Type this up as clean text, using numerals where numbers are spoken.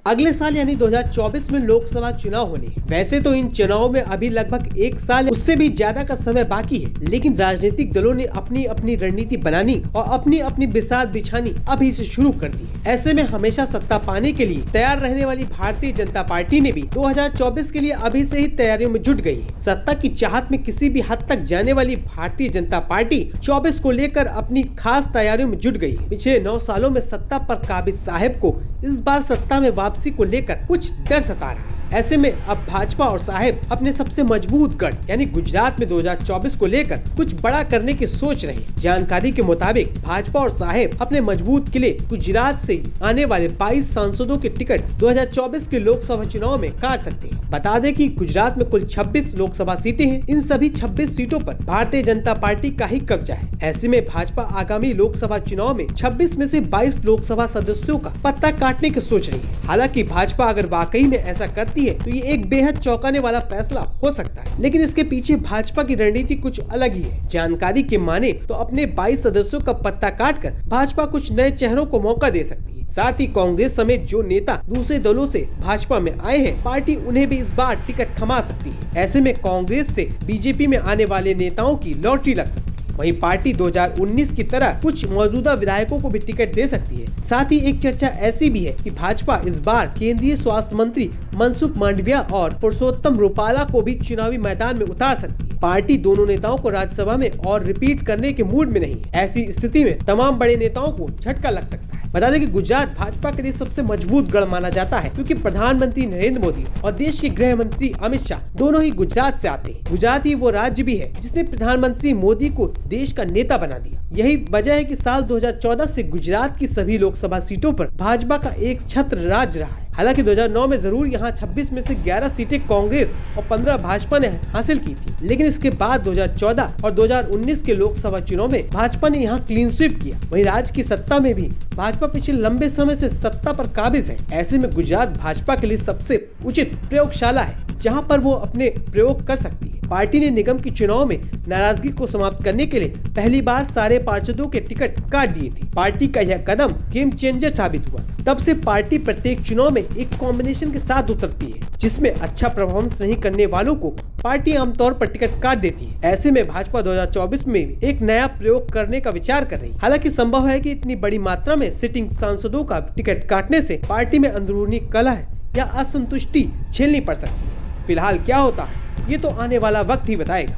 अगले साल यानी 2024 में लोकसभा चुनाव होने हैं। वैसे तो इन चुनावों में अभी लगभग 1 साल उससे भी ज्यादा का समय बाकी है, लेकिन राजनीतिक दलों ने अपनी अपनी रणनीति बनानी और अपनी अपनी बिसात बिछानी अभी से शुरू कर दी है। ऐसे में हमेशा सत्ता पाने के लिए तैयार रहने वाली भारतीय जनता पार्टी ने भी 2024 के लिए अभी से ही तैयारियों में जुट गई है। सत्ता की चाहत में किसी भी हद तक जाने वाली भारतीय जनता पार्टी 24 को लेकर अपनी खास तैयारियों में जुट गई है। पिछले 9 सालों में सत्ता पर काबिज साहब को इस बार सत्ता में वापसी को लेकर कुछ डर सता रहा है। ऐसे में अब भाजपा और साहब अपने सबसे मजबूत गढ़ यानी गुजरात में 2024 को लेकर कुछ बड़ा करने की सोच रहे हैं। जानकारी के मुताबिक भाजपा और साहब अपने मजबूत किले गुजरात से आने वाले 22 सांसदों के टिकट 2024 के लोकसभा चुनाव में काट सकते हैं। बता दें कि गुजरात में कुल 26 लोकसभा सीटें हैं। इन सभी 26 सीटों पर भारतीय जनता पार्टी का ही कब्जा है। ऐसे में भाजपा आगामी लोकसभा चुनाव में 26 में से 22 लोकसभा सदस्यों का पत्ता काटने की सोच रही है। हालांकि भाजपा अगर वाकई में ऐसा करती है तो ये एक बेहद चौंकाने वाला फैसला हो सकता है, लेकिन इसके पीछे भाजपा की रणनीति कुछ अलग ही है। जानकारी के माने तो अपने 22 सदस्यों का पत्ता काटकर भाजपा कुछ नए चेहरों को मौका दे सकती है। साथ ही कांग्रेस समेत जो नेता दूसरे दलों से भाजपा में आए हैं, पार्टी उन्हें भी इस बार टिकट थमा सकती है। ऐसे में कांग्रेस से बीजेपी में आने वाले नेताओं की लॉटरी लग सकती है। वहीं पार्टी 2019 की तरह कुछ मौजूदा विधायकों को भी टिकट दे सकती है। साथ ही एक चर्चा ऐसी भी है कि भाजपा इस बार केंद्रीय स्वास्थ्य मंत्री मनसुख मांडविया और पुरुषोत्तम रूपाला को भी चुनावी मैदान में उतार सकती है। पार्टी दोनों नेताओं को राज्यसभा में और रिपीट करने के मूड में नहीं है। ऐसी स्थिति में तमाम बड़े नेताओं को झटका लग सकता है। बता दें कि गुजरात भाजपा के लिए सबसे मजबूत गढ़ माना जाता है, क्योंकि प्रधानमंत्री नरेंद्र मोदी और देश के गृह मंत्री अमित शाह दोनों ही गुजरात से आते हैं। गुजरात ही वो राज्य भी है जिसने प्रधानमंत्री मोदी को देश का नेता बना दिया। यही वजह है कि साल 2014 से गुजरात की सभी लोकसभा सीटों पर भाजपा का एक छत्र राज रहा है। हालांकि 2009 में जरूर यहां 26 में से 11 सीटें कांग्रेस और 15 भाजपा ने हासिल की थी, लेकिन इसके बाद 2014 और 2019 के लोकसभा चुनाव में भाजपा ने यहां क्लीन स्वीप किया। वहीं राज्य की सत्ता में भी भाजपा पिछले लंबे समय से सत्ता पर काबिज है। ऐसे में गुजरात भाजपा के लिए सबसे उचित प्रयोगशाला है जहां पर वो अपने प्रयोग कर सकती है। पार्टी ने निगम के चुनाव में नाराजगी को समाप्त करने के लिए पहली बार सारे पार्षदों के टिकट काट दिए थे। पार्टी का यह कदम गेम चेंजर साबित हुआ। तब से पार्टी प्रत्येक चुनाव में एक कॉम्बिनेशन के साथ उतरती है, जिसमें अच्छा परफॉर्मेंस नहीं करने वालों को पार्टी आमतौर पर टिकट काट देती है। ऐसे में भाजपा 2024 में एक नया प्रयोग करने का विचार कर रही है। हालांकि संभव है कि इतनी बड़ी मात्रा में सिटिंग सांसदों का टिकट काटने से पार्टी में अंदरूनी कलह या असंतुष्टि झेलनी पड़ सकती है। फिलहाल क्या होता है ये तो आने वाला वक्त ही बताएगा।